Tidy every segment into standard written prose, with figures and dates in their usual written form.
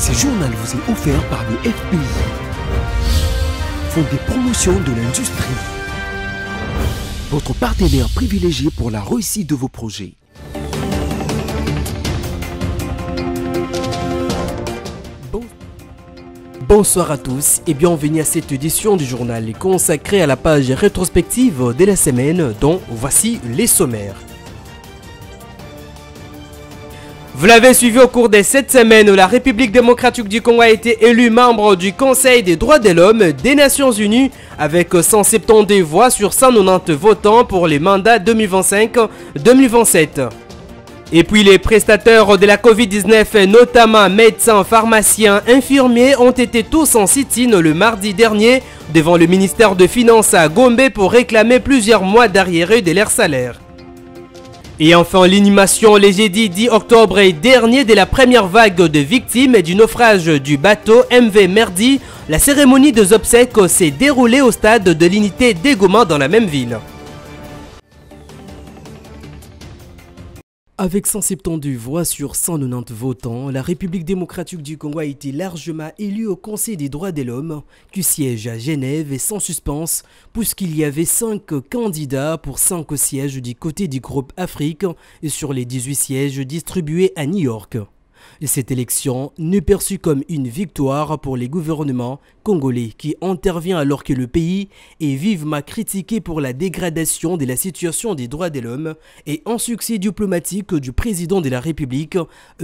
Ce journal vous est offert par le FPI, Fonds des promotions de l'industrie, votre partenaire privilégié pour la réussite de vos projets. Bonsoir à tous et bienvenue à cette édition du journal consacrée à la page rétrospective de la semaine dont voici les sommaires. Vous l'avez suivi au cours des 7 semaines où la République démocratique du Congo a été élue membre du Conseil des droits de l'homme des Nations Unies avec 172 voix sur 190 votants pour les mandats 2025-2027. Et puis les prestataires de la Covid-19, notamment médecins, pharmaciens, infirmiers, ont été tous en sit-in le mardi dernier devant le ministère des Finances à Gombe pour réclamer plusieurs mois d'arriérés de leur salaire. Et enfin, l'inhumation le jeudi 10 octobre dernier de la première vague de victimes du naufrage du bateau MV Merdi, la cérémonie des obsèques s'est déroulée au stade de l'unité d'Egoma dans la même ville. Avec 172 voix sur 190 votants, la République démocratique du Congo a été largement élue au Conseil des droits de l'homme, qui siège à Genève et sans suspense, puisqu'il y avait 5 candidats pour 5 sièges du côté du groupe Afrique et sur les 18 sièges distribués à New York. Et cette élection n'est perçue comme une victoire pour les gouvernements congolais qui intervient alors que le pays est vivement critiqué pour la dégradation de la situation des droits de l'homme et un succès diplomatique du président de la République,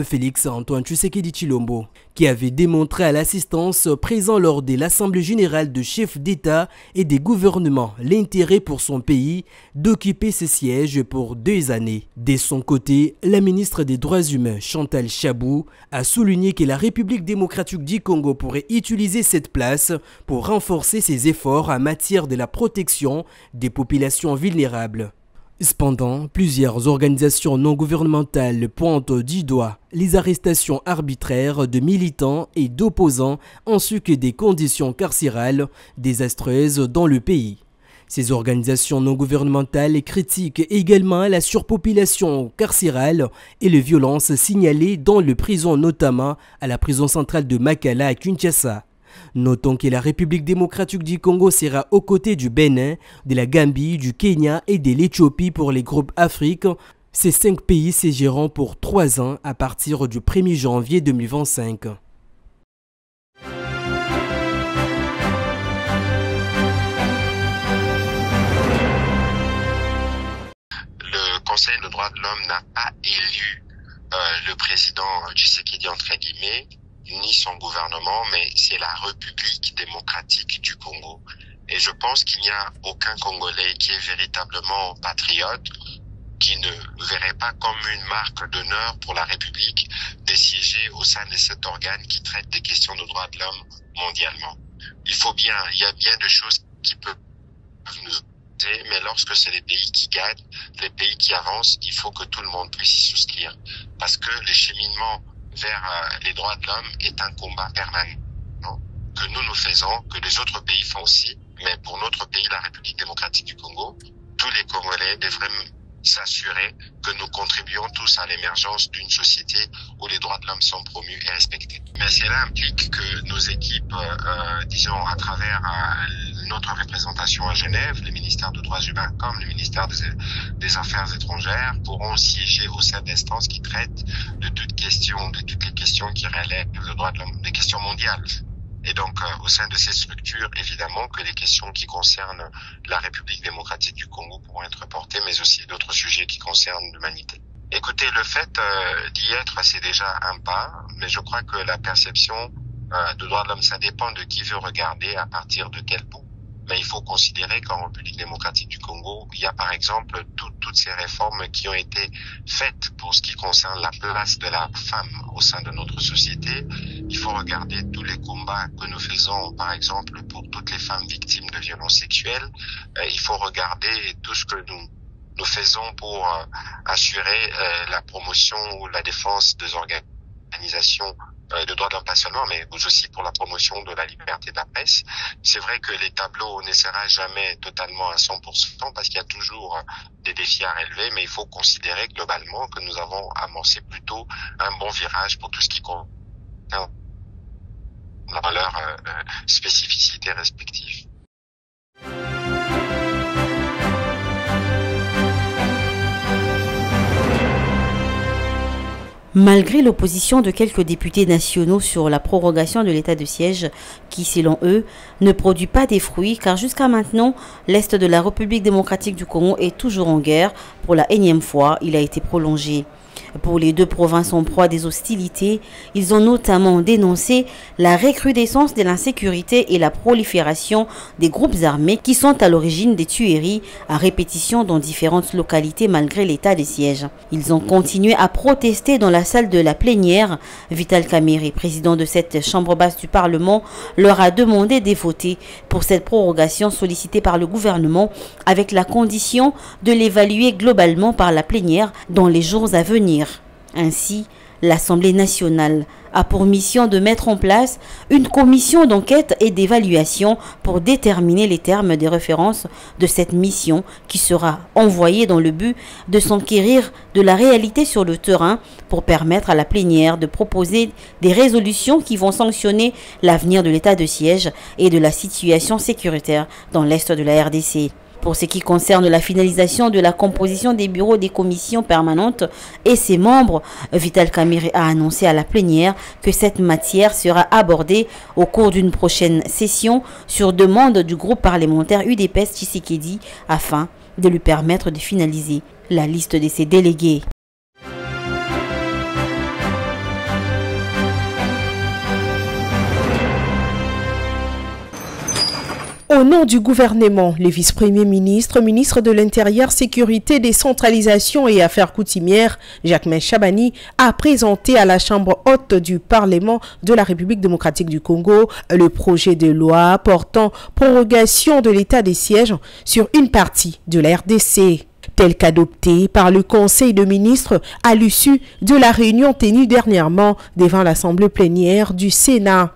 Félix Antoine Tshisekedi Tshilombo, qui avait démontré à l'assistance présent lors de l'Assemblée générale de chefs d'État et des gouvernements l'intérêt pour son pays d'occuper ce siège pour 2 années. De son côté, la ministre des Droits humains, Chantal Chabou, a souligné que la République démocratique du Congo pourrait utiliser cette place pour renforcer ses efforts en matière de la protection des populations vulnérables. Cependant, plusieurs organisations non gouvernementales pointent du doigt les arrestations arbitraires de militants et d'opposants ainsi que des conditions carcérales désastreuses dans le pays. Ces organisations non gouvernementales critiquent également la surpopulation carcérale et les violences signalées dans les prisons, notamment à la prison centrale de Makala à Kinshasa. Notons que la République démocratique du Congo sera aux côtés du Bénin, de la Gambie, du Kenya et de l'Éthiopie pour les groupes Afrique. Ces 5 pays siégeront pour 3 ans à partir du 1er janvier 2025. Le Conseil des droits de l'homme n'a pas élu le président Tshisekedi entre guillemets, ni son gouvernement, mais c'est la République démocratique du Congo. Et je pense qu'il n'y a aucun Congolais qui est véritablement patriote, qui ne verrait pas comme une marque d'honneur pour la République de siéger au sein de cet organe qui traite des questions de droits de l'homme mondialement. Il y a bien de choses qui peuvent nous aider, mais lorsque c'est les pays qui gagnent, les pays qui avancent, il faut que tout le monde puisse y souscrire. Parce que les cheminements vers les droits de l'homme est un combat permanent que nous faisons, que les autres pays font aussi. Mais pour notre pays, la République démocratique du Congo, tous les Congolais devraient s'assurer que nous contribuons tous à l'émergence d'une société où les droits de l'homme sont promus et respectés. Mais cela implique que nos équipes, disons à travers notre représentation à Genève, les ministères des droits humains comme le ministère des Affaires étrangères pourront siéger au sein d'instances qui traitent de toutes les questions qui relèvent le droit de l'homme, des questions mondiales. Et donc, au sein de ces structures, évidemment que les questions qui concernent la République démocratique du Congo pourront être portées, mais aussi d'autres sujets qui concernent l'humanité. Écoutez, le fait d'y être, c'est déjà un pas, mais je crois que la perception de droits de l'homme, ça dépend de qui veut regarder à partir de quel bout. Mais il faut considérer qu'en République démocratique du Congo, il y a par exemple toutes ces réformes qui ont été faites pour ce qui concerne la place de la femme au sein de notre société. Il faut regarder tous les combats que nous faisons, par exemple, pour toutes les femmes victimes de violences sexuelles. Il faut regarder tout ce que nous faisons pour assurer la promotion ou la défense des organisations de droits de l'homme, pas seulement, mais aussi pour la promotion de la liberté de la presse. C'est vrai que les tableaux ne seront jamais totalement à 100% parce qu'il y a toujours des défis à relever, mais il faut considérer globalement que nous avons amorcé plutôt un bon virage pour tout ce qui concerne dans leurs spécificités respectives. Malgré l'opposition de quelques députés nationaux sur la prorogation de l'état de siège qui, selon eux, ne produit pas des fruits car jusqu'à maintenant, l'Est de la République démocratique du Congo est toujours en guerre. Pour la énième fois, il a été prolongé. Pour les deux provinces en proie des hostilités, ils ont notamment dénoncé la recrudescence de l'insécurité et la prolifération des groupes armés qui sont à l'origine des tueries à répétition dans différentes localités malgré l'état de siège. Ils ont continué à protester dans la salle de la plénière. Vital Kamerhe, président de cette chambre basse du Parlement, leur a demandé de voter pour cette prorogation sollicitée par le gouvernement avec la condition de l'évaluer globalement par la plénière dans les jours à venir. Ainsi, l'Assemblée nationale a pour mission de mettre en place une commission d'enquête et d'évaluation pour déterminer les termes des références de cette mission qui sera envoyée dans le but de s'enquérir de la réalité sur le terrain pour permettre à la plénière de proposer des résolutions qui vont sanctionner l'avenir de l'état de siège et de la situation sécuritaire dans l'Est de la RDC. Pour ce qui concerne la finalisation de la composition des bureaux des commissions permanentes et ses membres, Vital Kamerhe a annoncé à la plénière que cette matière sera abordée au cours d'une prochaine session sur demande du groupe parlementaire UDPS Tshisekedi afin de lui permettre de finaliser la liste de ses délégués. Au nom du gouvernement, les vice-premiers ministres, ministre de l'Intérieur, Sécurité, Décentralisation et Affaires coutumières, Jacquemain Chabani, a présenté à la Chambre haute du Parlement de la République démocratique du Congo le projet de loi portant prorogation de l'état des sièges sur une partie de la RDC. Tel qu'adopté par le Conseil de ministres à l'issue de la réunion tenue dernièrement devant l'Assemblée plénière du Sénat.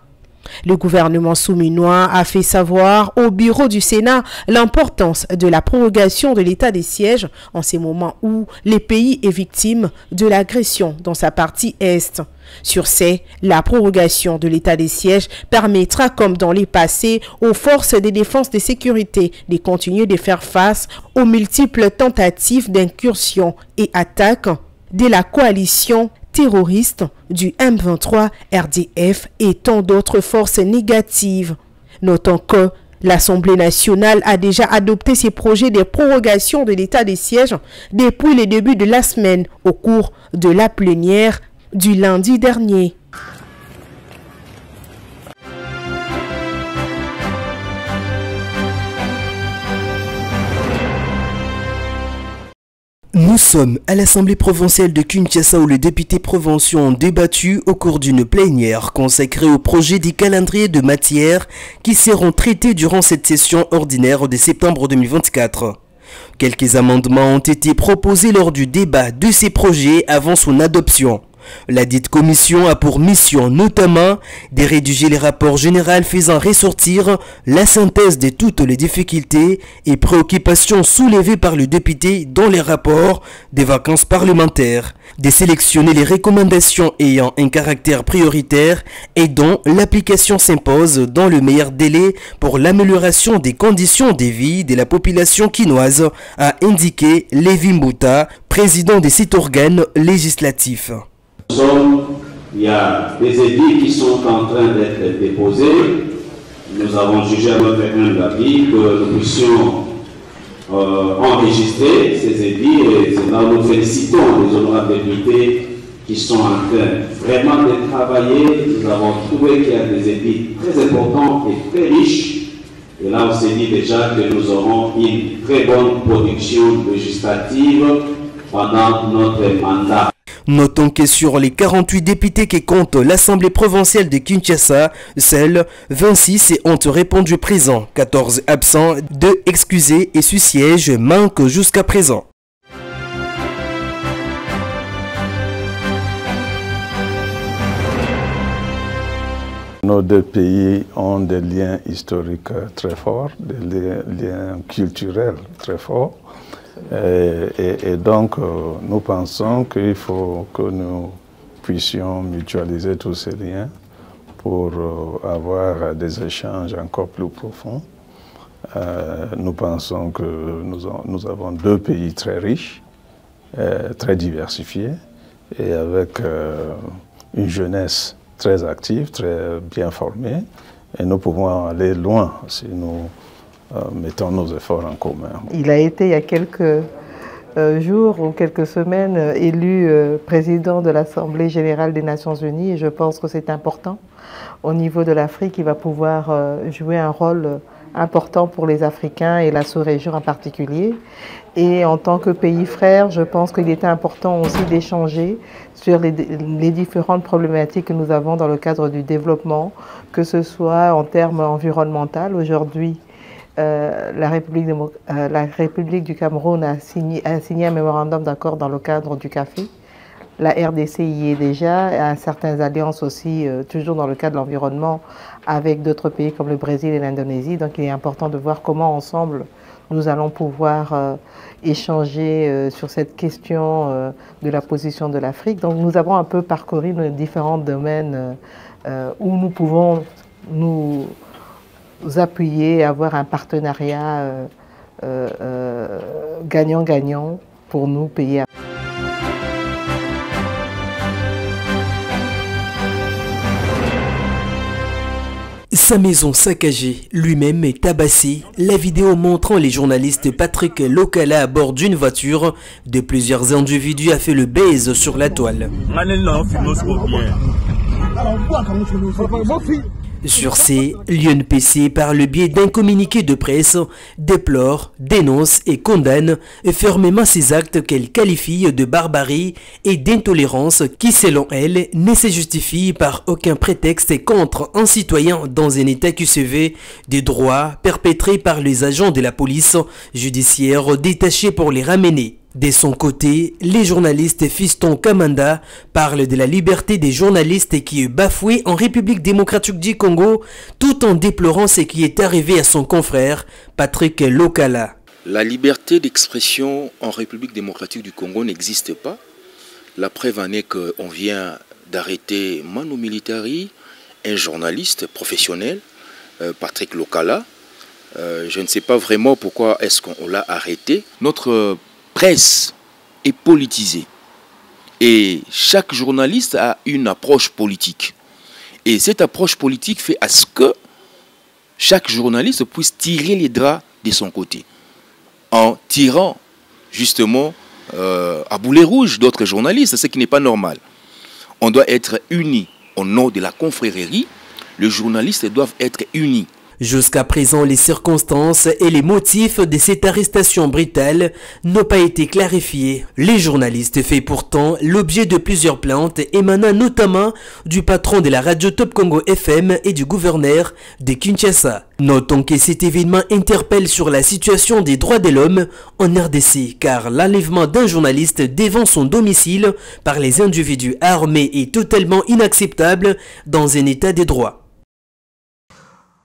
Le gouvernement souminois a fait savoir au bureau du Sénat l'importance de la prorogation de l'état des sièges en ces moments où le pays est victime de l'agression dans sa partie est. Sur ce, la prorogation de l'état des sièges permettra, comme dans les passés, aux forces de défense et de sécurité de continuer de faire face aux multiples tentatives d'incursion et attaques de la coalition terroristes du M23, RDF et tant d'autres forces négatives. Notons que l'Assemblée nationale a déjà adopté ses projets de prorogation de l'état des sièges depuis le début de la semaine au cours de la plénière du lundi dernier. Nous sommes à l'Assemblée provinciale de Kinshasa où les députés provinciaux ont débattu au cours d'une plénière consacrée au projet des calendriers de matières qui seront traités durant cette session ordinaire de septembre 2024. Quelques amendements ont été proposés lors du débat de ces projets avant son adoption. La dite commission a pour mission notamment de rédiger les rapports généraux faisant ressortir la synthèse de toutes les difficultés et préoccupations soulevées par le député dans les rapports des vacances parlementaires, de sélectionner les recommandations ayant un caractère prioritaire et dont l'application s'impose dans le meilleur délai pour l'amélioration des conditions de vie de la population quinoise, a indiqué Lévi Mbouta, président de cet organe législatif. Il y a des édits qui sont en train d'être déposés. Nous avons jugé à notre humble avis que nous puissions enregistrer ces édits et nous félicitons les honorables députés qui sont en train vraiment de travailler. Nous avons trouvé qu'il y a des édits très importants et très riches. Et là, on s'est dit déjà que nous aurons une très bonne production législative pendant notre mandat. Notons que sur les 48 députés qui comptent l'Assemblée provinciale de Kinshasa, seuls 26 ont répondu présent, 14 absents, 2 excusés et sous siège manquent jusqu'à présent. Nos deux pays ont des liens historiques très forts, des liens culturels très forts. Et donc, nous pensons qu'il faut que nous puissions mutualiser tous ces liens pour avoir des échanges encore plus profonds. Nous pensons que nous avons deux pays très riches, très diversifiés et avec une jeunesse très active, très bien formée. Et nous pouvons aller loin si nous mettons nos efforts en commun. Il a été il y a quelques jours ou quelques semaines élu président de l'Assemblée générale des Nations Unies et je pense que c'est important. Au niveau de l'Afrique, il va pouvoir jouer un rôle important pour les Africains et la sous-région en particulier. Et en tant que pays frère, je pense qu'il était important aussi d'échanger sur les différentes problématiques que nous avons dans le cadre du développement, que ce soit en termes environnementaux. Aujourd'hui, la République du Cameroun a signé un mémorandum d'accord dans le cadre du café. La RDC y est déjà, certaines alliances aussi, toujours dans le cadre de l'environnement, avec d'autres pays comme le Brésil et l'Indonésie. Donc il est important de voir comment ensemble nous allons pouvoir échanger sur cette question de la position de l'Afrique. Donc nous avons un peu parcouru nos différents domaines où nous pouvons nous appuyer, avoir un partenariat gagnant-gagnant pour nous, pays. Sa maison saccagée, lui-même est tabassé. La vidéo montrant les journalistes Patrick Lokala à bord d'une voiture de plusieurs individus a fait le buzz sur la toile. Sur ces, l'UNPC, par le biais d'un communiqué de presse, déplore, dénonce et condamne fermement ces actes qu'elle qualifie de barbarie et d'intolérance qui, selon elle, ne se justifient par aucun prétexte contre un citoyen dans un état qui se veut des droits perpétrés par les agents de la police judiciaire détachés pour les ramener. De son côté, les journalistes Fiston Kamanda parlent de la liberté des journalistes qui est bafouée en République démocratique du Congo, tout en déplorant ce qui est arrivé à son confrère Patrick Lokala. La liberté d'expression en République démocratique du Congo n'existe pas. La preuve en est qu'on vient d'arrêter Manu Militari, un journaliste professionnel, Patrick Lokala. Je ne sais pas vraiment pourquoi est-ce qu'on l'a arrêté. Notre presse est politisée et chaque journaliste a une approche politique. Et cette approche politique fait à ce que chaque journaliste puisse tirer les draps de son côté, en tirant justement à boulet rouge d'autres journalistes, ce qui n'est pas normal. On doit être unis au nom de la confrérie, les journalistes doivent être unis. Jusqu'à présent, les circonstances et les motifs de cette arrestation brutale n'ont pas été clarifiés. Les journalistes font pourtant l'objet de plusieurs plaintes émanant notamment du patron de la radio Top Congo FM et du gouverneur de Kinshasa. Notons que cet événement interpelle sur la situation des droits de l'homme en RDC, car l'enlèvement d'un journaliste devant son domicile par les individus armés est totalement inacceptable dans un état de droit.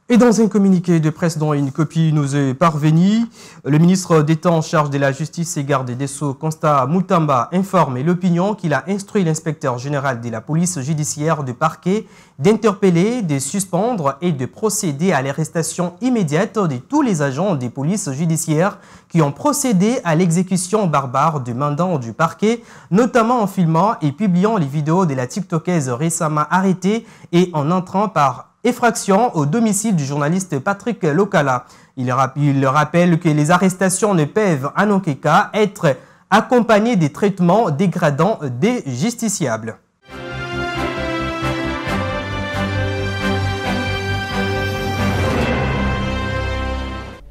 Et dans un communiqué de presse dont une copie nous est parvenue, le ministre d'État en charge de la justice et garde des Sceaux, Constant Mutamba, informe l'opinion qu'il a instruit l'inspecteur général de la police judiciaire de parquet d'interpeller, de suspendre et de procéder à l'arrestation immédiate de tous les agents des polices judiciaires qui ont procédé à l'exécution barbare du mandant du parquet, notamment en filmant et publiant les vidéos de la TikTokaise récemment arrêtée et en entrant par effraction au domicile du journaliste Patrick Lokala. Il rappelle que les arrestations ne peuvent en aucun cas être accompagnées des traitements dégradants des justiciables.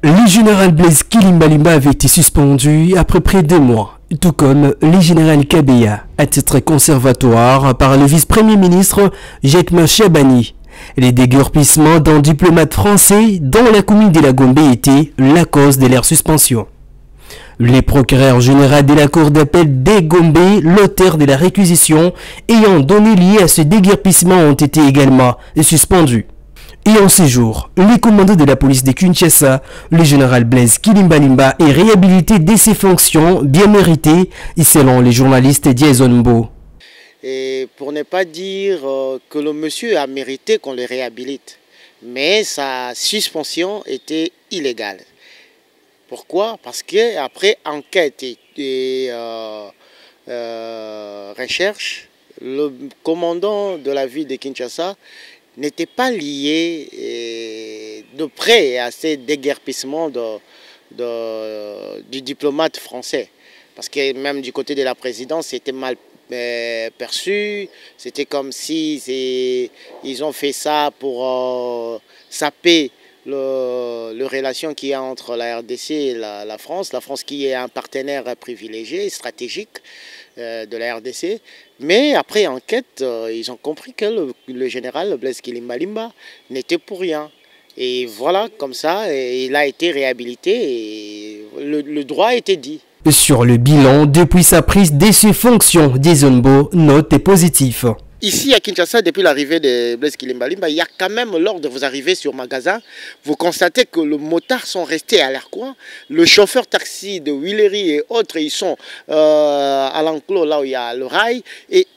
Le général Blaise Kilimbalimba avait été suspendu après près de 2 mois, tout comme le général Kabeya, à titre conservatoire par le vice-premier ministre Jacques Chabani. Les déguerpissements d'un diplomate français dans la commune de la Gombe étaient la cause de leur suspension. Les procureurs généraux de la cour d'appel de Gombe, l'auteur de la réquisition ayant donné lieu à ce déguerpissement, ont été également suspendus. Et en ces jours, les commandants de la police de Kinshasa, le général Blaise Kilimbalimba est réhabilité de ses fonctions bien méritées, selon les journalistes d'Iezonbo. et pour ne pas dire que le monsieur a mérité qu'on le réhabilite. Mais sa suspension était illégale. Pourquoi? Parce qu'après enquête et recherche, le commandant de la ville de Kinshasa n'était pas lié de près à ces déguerpissements du diplomate français. Parce que même du côté de la présidence, c'était mal perçu. C'était comme si ils ont fait ça pour saper le relation qu'il y a entre la RDC et la France. La France qui est un partenaire privilégié, stratégique de la RDC. Mais après enquête, ils ont compris que le général Blaise Kilimbalimba n'était pour rien. Et voilà, comme ça, il a été réhabilité et le droit a été dit. Sur le bilan, depuis sa prise de ses fonctions, Dizonbo note positif. Ici à Kinshasa, depuis l'arrivée de Blaise Kilimbalimba, il y a quand même, lors de vos arrivées sur magasin, vous constatez que les motards sont restés à leur coin. Le chauffeur taxi de Willery et autres, ils sont à l'enclos, là où il y a le rail. Et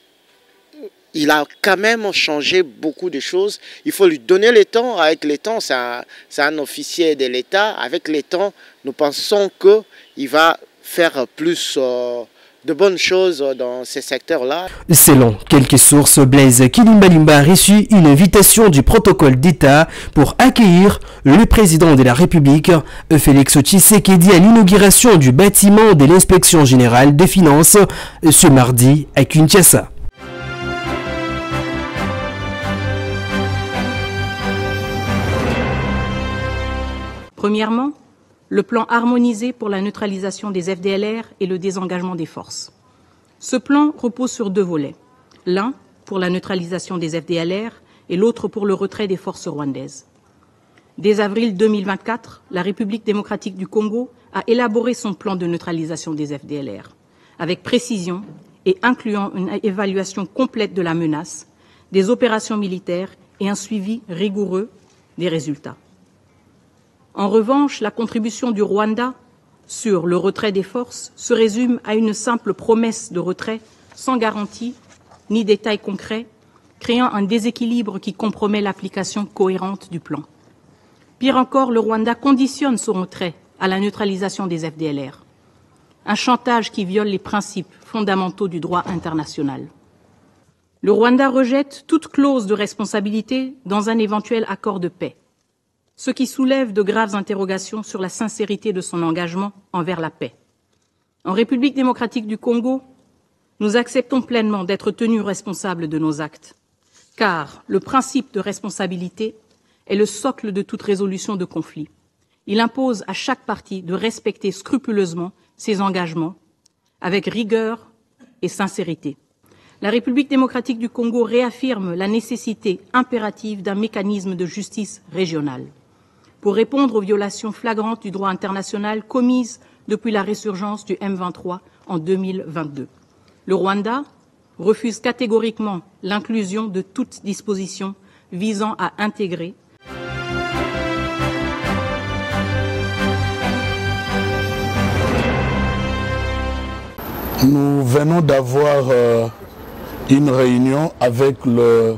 il a quand même changé beaucoup de choses. Il faut lui donner le temps. Avec le temps, c'est un officier de l'État. Avec le temps, nous pensons qu'il va faire plus de bonnes choses dans ces secteurs-là. Selon quelques sources, Blaise Kilimbalimba a reçu une invitation du protocole d'État pour accueillir le président de la République, Félix Tshisekedi, à l'inauguration du bâtiment de l'inspection générale des finances ce mardi à Kinshasa. Premièrement, le plan harmonisé pour la neutralisation des FDLR et le désengagement des forces. Ce plan repose sur deux volets, l'un pour la neutralisation des FDLR et l'autre pour le retrait des forces rwandaises. Dès avril 2024, la République démocratique du Congo a élaboré son plan de neutralisation des FDLR, avec précision et incluant une évaluation complète de la menace, des opérations militaires et un suivi rigoureux des résultats. En revanche, la contribution du Rwanda sur le retrait des forces se résume à une simple promesse de retrait sans garantie ni détails concrets, créant un déséquilibre qui compromet l'application cohérente du plan. Pire encore, le Rwanda conditionne son retrait à la neutralisation des FDLR, un chantage qui viole les principes fondamentaux du droit international. Le Rwanda rejette toute clause de responsabilité dans un éventuel accord de paix, ce qui soulève de graves interrogations sur la sincérité de son engagement envers la paix. En République démocratique du Congo, nous acceptons pleinement d'être tenus responsables de nos actes, car le principe de responsabilité est le socle de toute résolution de conflit. Il impose à chaque partie de respecter scrupuleusement ses engagements, avec rigueur et sincérité. La République démocratique du Congo réaffirme la nécessité impérative d'un mécanisme de justice régionale pour répondre aux violations flagrantes du droit international commises depuis la résurgence du M23 en 2022. Le Rwanda refuse catégoriquement l'inclusion de toute disposition visant à intégrer Nous venons d'avoir une réunion avec le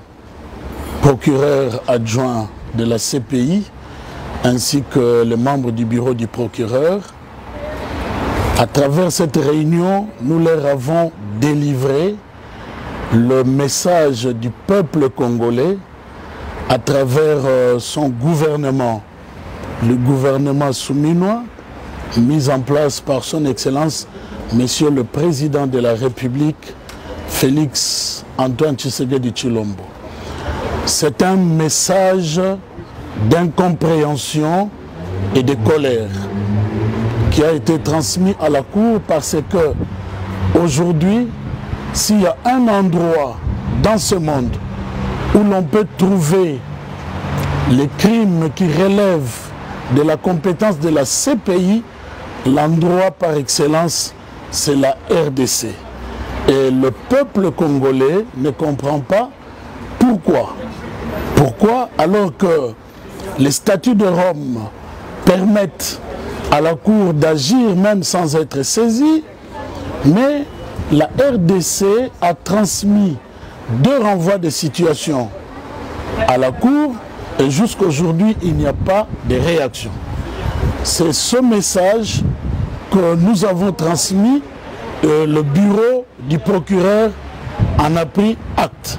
procureur adjoint de la CPI ainsi que les membres du bureau du procureur. À travers cette réunion, nous leur avons délivré le message du peuple congolais à travers son gouvernement, le gouvernement souminois, mis en place par son Excellence, Monsieur le Président de la République, Félix Antoine Tshisekedi Tshilombo. C'est un message d'incompréhension et de colère qui a été transmis à la Cour parce que aujourd'hui, s'il y a un endroit dans ce monde où l'on peut trouver les crimes qui relèvent de la compétence de la CPI, l'endroit par excellence, c'est la RDC. Et le peuple congolais ne comprend pas pourquoi. Pourquoi, alors que les statuts de Rome permettent à la Cour d'agir même sans être saisie, mais la RDC a transmis 2 renvois de situation à la Cour et jusqu'aujourd'hui, il n'y a pas de réaction. C'est ce message que nous avons transmis. Le bureau du procureur en a pris acte.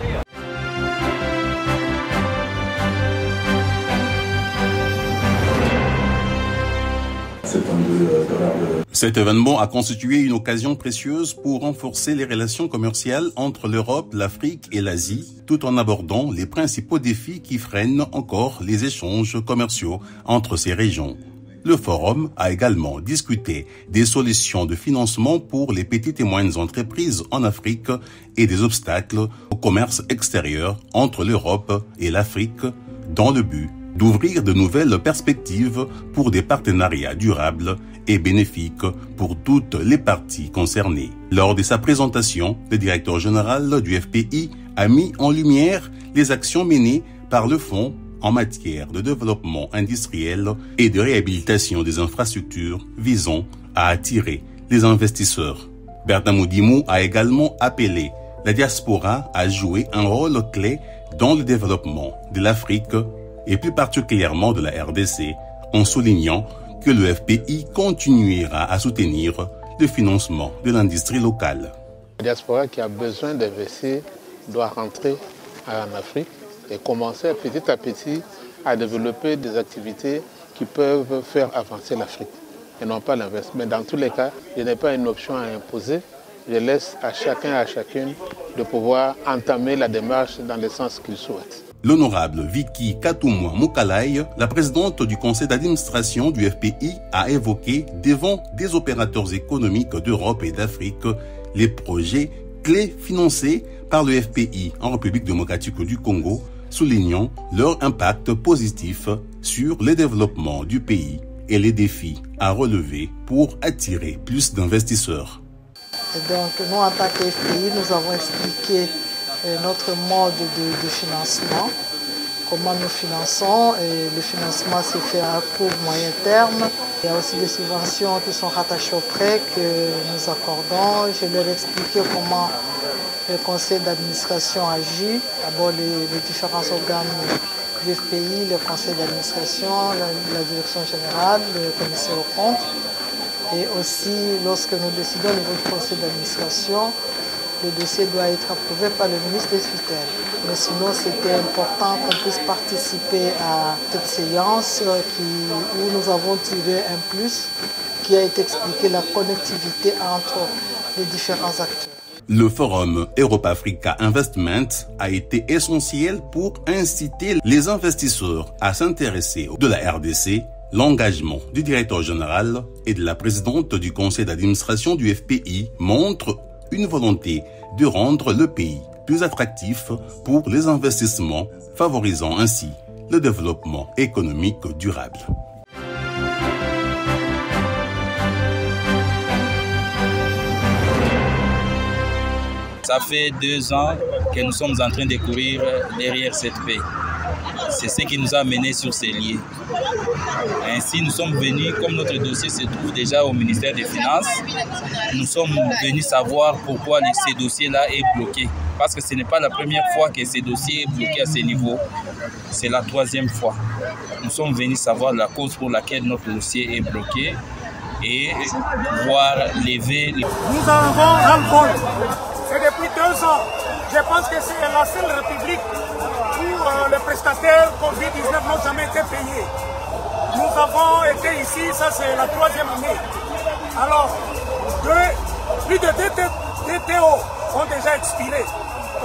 Cet événement a constitué une occasion précieuse pour renforcer les relations commerciales entre l'Europe, l'Afrique et l'Asie, tout en abordant les principaux défis qui freinent encore les échanges commerciaux entre ces régions. Le forum a également discuté des solutions de financement pour les petites et moyennes entreprises en Afrique et des obstacles au commerce extérieur entre l'Europe et l'Afrique dans le but d'ouvrir de nouvelles perspectives pour des partenariats durables et bénéfiques pour toutes les parties concernées. Lors de sa présentation, le directeur général du FPI a mis en lumière les actions menées par le Fonds en matière de développement industriel et de réhabilitation des infrastructures visant à attirer les investisseurs. Bertin Moudimou a également appelé la diaspora à jouer un rôle clé dans le développement de l'Afrique et plus particulièrement de la RDC, en soulignant que le FPI continuera à soutenir le financement de l'industrie locale. La diaspora qui a besoin d'investir doit rentrer en Afrique et commencer petit à petit à développer des activités qui peuvent faire avancer l'Afrique et non pas l'inverse. Mais dans tous les cas, il n'est pas une option à imposer. Je laisse à chacun et à chacune de pouvoir entamer la démarche dans le sens qu'il souhaite. L'honorable Vicky Katoumwa Moukalai, la présidente du conseil d'administration du FPI, a évoqué devant des opérateurs économiques d'Europe et d'Afrique les projets clés financés par le FPI en République démocratique du Congo, soulignant leur impact positif sur le développement du pays et les défis à relever pour attirer plus d'investisseurs. Et donc, nous, en tant que FPI, nous avons expliqué notre mode de financement, comment nous finançons. Et le financement se fait à court, moyen terme. Il y a aussi des subventions qui sont rattachées au prêt que nous accordons. Je leur ai expliqué comment le conseil d'administration agit. D'abord les différents organes du FPI, le conseil d'administration, la direction générale, le commissaire aux comptes. Et aussi, lorsque nous décidons au niveau du conseil d'administration, le dossier doit être approuvé par le ministre des tutelles. Mais sinon, c'était important qu'on puisse participer à cette séance où nous avons tiré un plus, qui a été expliqué la connectivité entre les différents acteurs. Le forum Europe-Africa Investment a été essentiel pour inciter les investisseurs à s'intéresser de la RDC. L'engagement du directeur général et de la présidente du conseil d'administration du FPI montre une volonté de rendre le pays plus attractif pour les investissements, favorisant ainsi le développement économique durable. Ça fait 2 ans que nous sommes en train de courir derrière cette paix. C'est ce qui nous a menés sur ces lieux. Ainsi, nous sommes venus, comme notre dossier se trouve déjà au ministère des Finances, nous sommes venus savoir pourquoi ce dossier-là est bloqué. Parce que ce n'est pas la première fois que ce dossier est bloqué à ce niveau, c'est la 3e fois. Nous sommes venus savoir la cause pour laquelle notre dossier est bloqué et pouvoir lever... Nous avons ras-le-bol. C'est depuis 2 ans. Je pense que c'est la seule république où les prestataires Covid-19 n'ont jamais été payés. Nous avons été ici, ça c'est la 3e année. Alors, plus de DTO ont déjà expiré.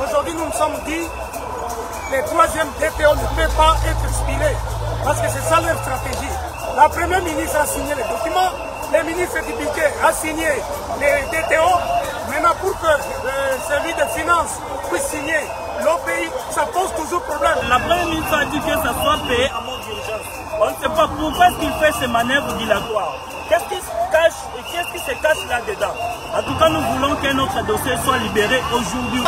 Aujourd'hui, nous nous sommes dit que les 3e DTO ne peuvent pas être expirés parce que c'est ça leur stratégie. La première ministre a signé les documents, le ministre du budget a signé les DTO. Maintenant, pour que celui des finances puisse signer l'OPI, ça pose toujours problème. La première ministre a dit que ça soit payé à mort d'urgence. On ne sait pas pourquoi est-ce qu'il fait ces manœuvres dilatoires. Qu'est-ce qui se cache et qu'est-ce qui se cache là-dedans? En tout cas, nous voulons que notre dossier soit libéré aujourd'hui.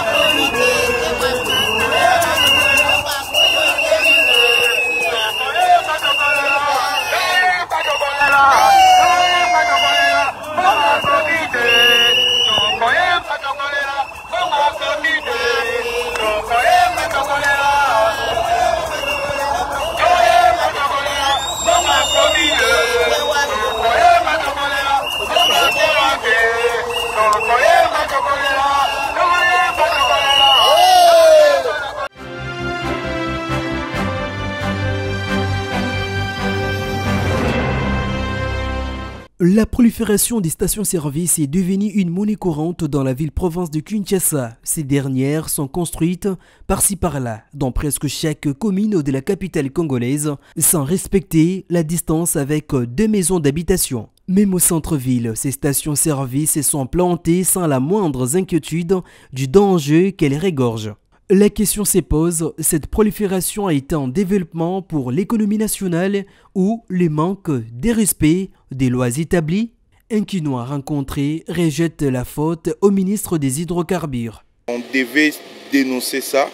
La prolifération des stations-service est devenue une monnaie courante dans la ville-province de Kinshasa. Ces dernières sont construites par-ci par-là, dans presque chaque commune de la capitale congolaise, sans respecter la distance avec 2 maisons d'habitation. Même au centre-ville, ces stations-service sont plantées sans la moindre inquiétude du danger qu'elles régorgent. La question se pose, cette prolifération a été en développement pour l'économie nationale ou le manque de respect des lois établies? Un Kinois rencontré rejette la faute au ministre des Hydrocarbures. On devait dénoncer ça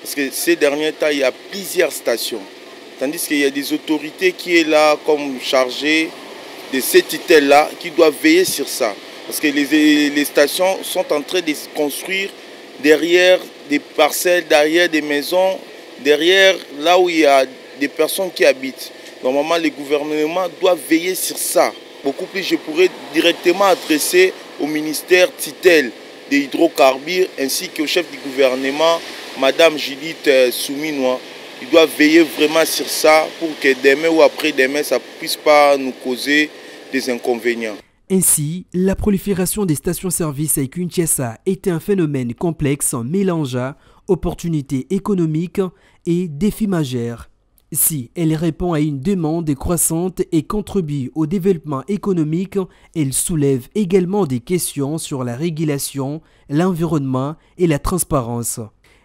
parce que ces derniers temps, il y a plusieurs stations. Tandis qu'il y a des autorités qui sont là comme chargées de ces tutelles-là qui doivent veiller sur ça. Parce que les stations sont en train de se construire derrière des parcelles, derrière des maisons, derrière là où il y a des personnes qui habitent. Normalement, le gouvernement doit veiller sur ça. Beaucoup plus, je pourrais directement adresser au ministère tutelle des hydrocarbures ainsi qu'au chef du gouvernement, Madame Judith Souminois. Il doit veiller vraiment sur ça pour que demain ou après-demain, ça ne puisse pas nous causer des inconvénients. Ainsi, la prolifération des stations-service à Kinshasa était un phénomène complexe mélangeant opportunités économiques et défis majeurs. Si elle répond à une demande croissante et contribue au développement économique, elle soulève également des questions sur la régulation, l'environnement et la transparence.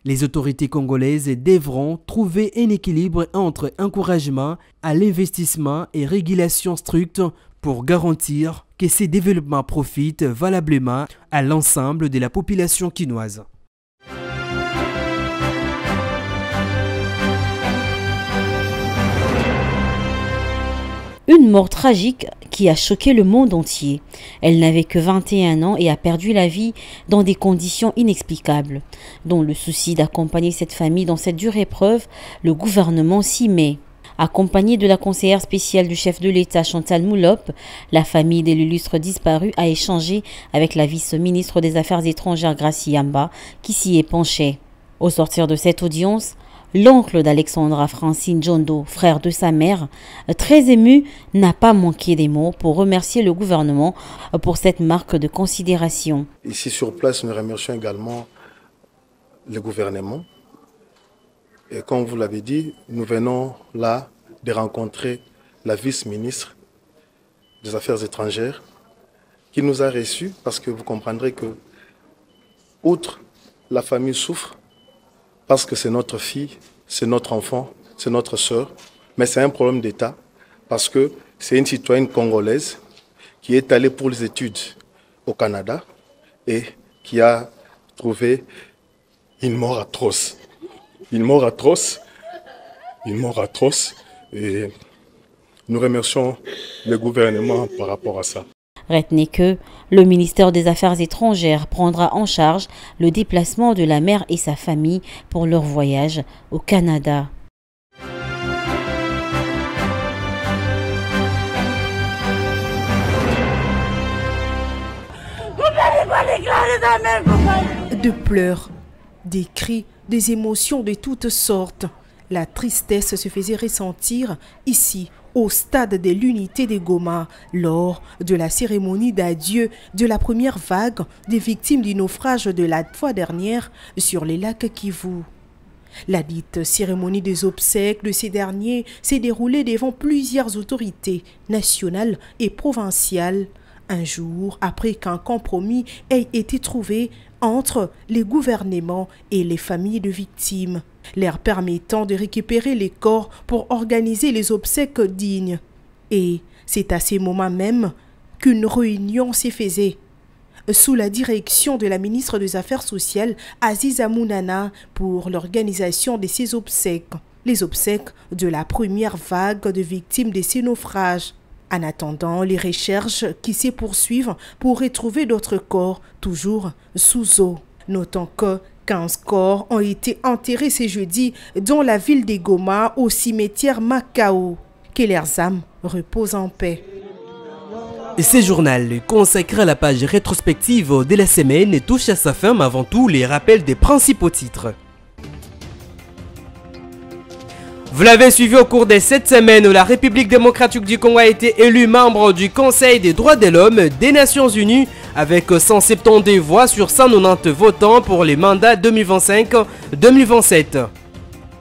Les autorités congolaises devront trouver un équilibre entre encouragement à l'investissement et régulation stricte pour garantir que ces développements profitent valablement à l'ensemble de la population kinoise. Une mort tragique qui a choqué le monde entier. Elle n'avait que 21 ans et a perdu la vie dans des conditions inexplicables. Dans le souci d'accompagner cette famille dans cette dure épreuve, le gouvernement s'y met. Accompagnée de la conseillère spéciale du chef de l'État Chantal Moulop, la famille de l'illustre disparu a échangé avec la vice-ministre des Affaires étrangères Gracie Yamba qui s'y est penchée. Au sortir de cette audience, l'oncle d'Alexandra Francine Djondo, frère de sa mère, très ému, n'a pas manqué des mots pour remercier le gouvernement pour cette marque de considération. Ici sur place, nous remercions également le gouvernement. Et comme vous l'avez dit, nous venons là de rencontrer la vice-ministre des Affaires étrangères qui nous a reçus parce que vous comprendrez que, outre la famille souffre, parce que c'est notre fille, c'est notre enfant, c'est notre sœur, mais c'est un problème d'État parce que c'est une citoyenne congolaise qui est allée pour les études au Canada et qui a trouvé une mort atroce. Une mort atroce, et nous remercions le gouvernement par rapport à ça. Retenez que le ministère des Affaires étrangères prendra en charge le déplacement de la mère et sa famille pour leur voyage au Canada. De pleurs, des cris, des émotions de toutes sortes. La tristesse se faisait ressentir ici, au stade de l'unité de Goma, lors de la cérémonie d'adieu de la première vague des victimes du naufrage de la fois dernière sur les lacs Kivu. La dite cérémonie des obsèques de ces derniers s'est déroulée devant plusieurs autorités nationales et provinciales, un jour après qu'un compromis ait été trouvé entre les gouvernements et les familles de victimes, leur permettant de récupérer les corps pour organiser les obsèques dignes. Et c'est à ces moments même qu'une réunion s'est faite sous la direction de la ministre des Affaires sociales, Aziza Mounana, pour l'organisation de ces obsèques, les obsèques de la première vague de victimes de ces naufrages. En attendant les recherches qui se poursuivent pour retrouver d'autres corps, toujours sous eau. Notons que 15 corps ont été enterrés ce jeudi dans la ville de Goma au cimetière Makao. Que leurs âmes reposent en paix. Ce journal consacré à la page rétrospective de la semaine touche à sa fin, mais avant tout les rappels des principaux titres. Vous l'avez suivi au cours des 7 semaines où la République démocratique du Congo a été élue membre du Conseil des droits de l'homme des Nations Unies avec 170 voix sur 190 votants pour les mandats 2025-2027.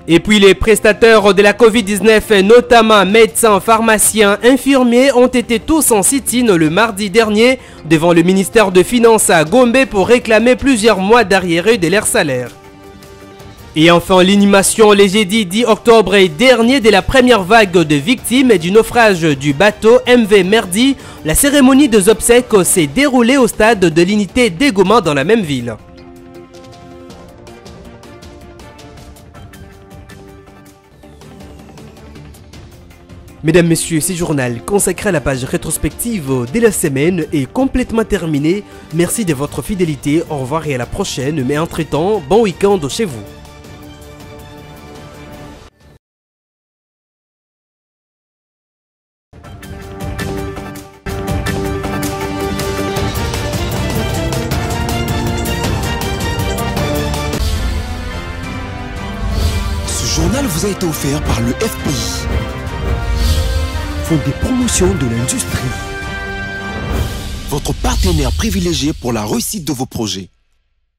Et puis les prestataires de la Covid-19, notamment médecins, pharmaciens, infirmiers, ont été tous en sit-in le mardi dernier devant le ministère de Finances à Gombe pour réclamer plusieurs mois d'arriérés de leur salaire. Et enfin, l'inhumation le jeudi 10 octobre dernier de la première vague de victimes du naufrage du bateau MV Merdi. La cérémonie des obsèques s'est déroulée au stade de l'unité d'Egoma dans la même ville. Mesdames, Messieurs, ce journal consacré à la page rétrospective de la semaine est complètement terminé. Merci de votre fidélité, au revoir et à la prochaine. Mais entre-temps, bon week-end chez vous. Ce journal vous a été offert par le FPI. Fonds des promotions de l'industrie. Votre partenaire privilégié pour la réussite de vos projets.